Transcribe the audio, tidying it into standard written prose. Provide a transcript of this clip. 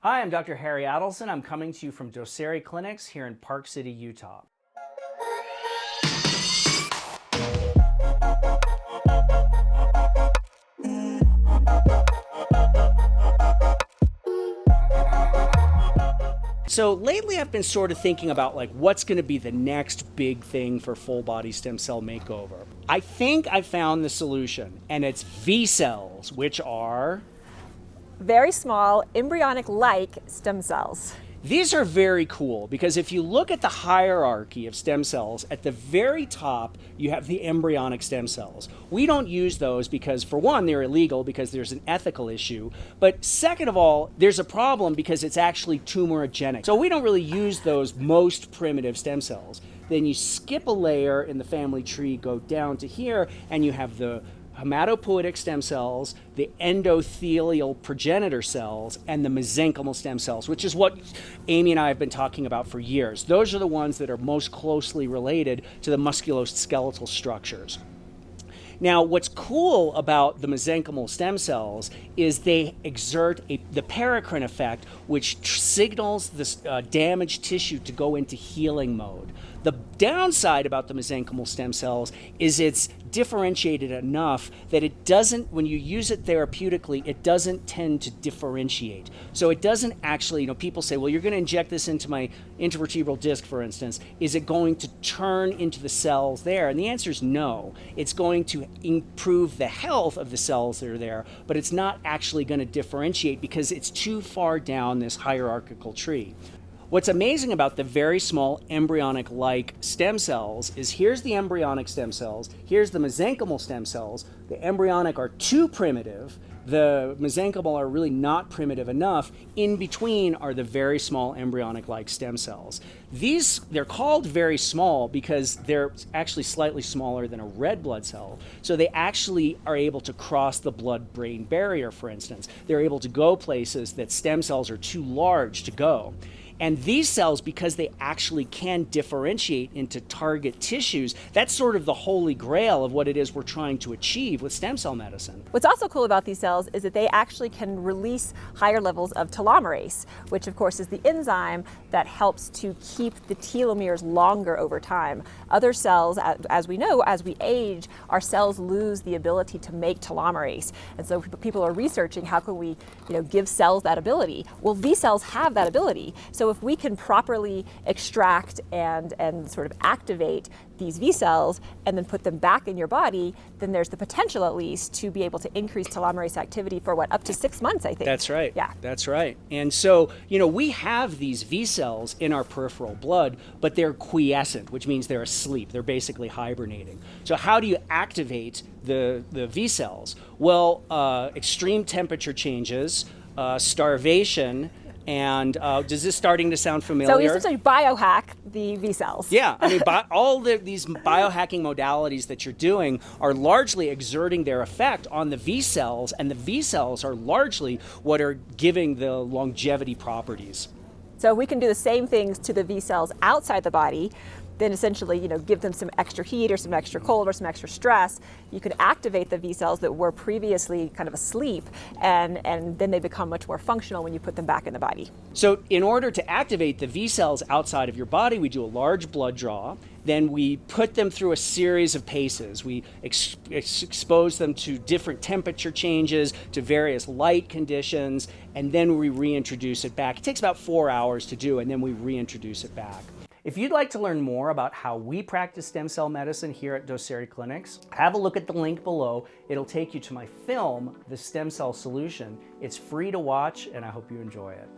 Hi, I'm Dr. Harry Adelson. I'm coming to you from Docere Clinics here in Park City, Utah. So lately I've been sort of thinking about what's going to be the next big thing for full body stem cell makeover. I think I found the solution, and it's VSELs, which are very small embryonic-like stem cells. These are very cool because if you look at the hierarchy of stem cells, at the very top you have the embryonic stem cells. We don't use those because, for one, they're illegal because there's an ethical issue, but second of all, there's a problem because it's actually tumorigenic. So we don't really use those most primitive stem cells. Then you skip a layer in the family tree, go down to here, and you have the hematopoietic stem cells, the endothelial progenitor cells, and the mesenchymal stem cells, which is what Amy and I have been talking about for years. Those are the ones that are most closely related to the musculoskeletal structures. Now, what's cool about the mesenchymal stem cells is they exert the paracrine effect, which signals this damaged tissue to go into healing mode. The downside about the mesenchymal stem cells is it's differentiated enough that it doesn't, when you use it therapeutically, it doesn't tend to differentiate. So it doesn't actually, people say, well, you're going to inject this into my intervertebral disc, for instance. Is it going to turn into the cells there? And the answer is no. It's going to improve the health of the cells that are there, but it's not actually going to differentiate because it's too far down this hierarchical tree. What's amazing about the very small embryonic-like stem cells is here's the embryonic stem cells, here's the mesenchymal stem cells. The embryonic are too primitive. The mesenchymal are really not primitive enough. In between are the very small embryonic-like stem cells. They're called very small because they're actually slightly smaller than a red blood cell. So they actually are able to cross the blood-brain barrier, for instance. They're able to go places that stem cells are too large to go. And these cells, because they actually can differentiate into target tissues, that's sort of the holy grail of what it is we're trying to achieve with stem cell medicine. What's also cool about these cells is that they actually can release higher levels of telomerase, which of course is the enzyme that helps to keep the telomeres longer over time. Other cells, as we know, as we age, our cells lose the ability to make telomerase. And so people are researching how can we give cells that ability. Well, these cells have that ability. So if we can properly extract and sort of activate these V cells and then put them back in your body, then there's the potential at least to be able to increase telomerase activity for up to 6 months, I think. That's right. Yeah. That's right. And so, we have these V cells in our peripheral blood, but they're quiescent, which means they're asleep. They're basically hibernating. So how do you activate the V cells? Well, extreme temperature changes, starvation, and is this starting to sound familiar? So you essentially biohack the V cells. Yeah, I mean, all these biohacking modalities that you're doing are largely exerting their effect on the V cells, and the V cells are largely what are giving the longevity properties. So we can do the same things to the V cells outside the body, then essentially, give them some extra heat or some extra cold or some extra stress. You could activate the V cells that were previously kind of asleep, and then they become much more functional when you put them back in the body. So in order to activate the V cells outside of your body, we do a large blood draw. Then we put them through a series of paces. We expose them to different temperature changes, to various light conditions, and then we reintroduce it back. It takes about 4 hours to do, and then we reintroduce it back. If you'd like to learn more about how we practice stem cell medicine here at Docere Clinics, have a look at the link below. It'll take you to my film, The Stem Cell Solution. It's free to watch, and I hope you enjoy it.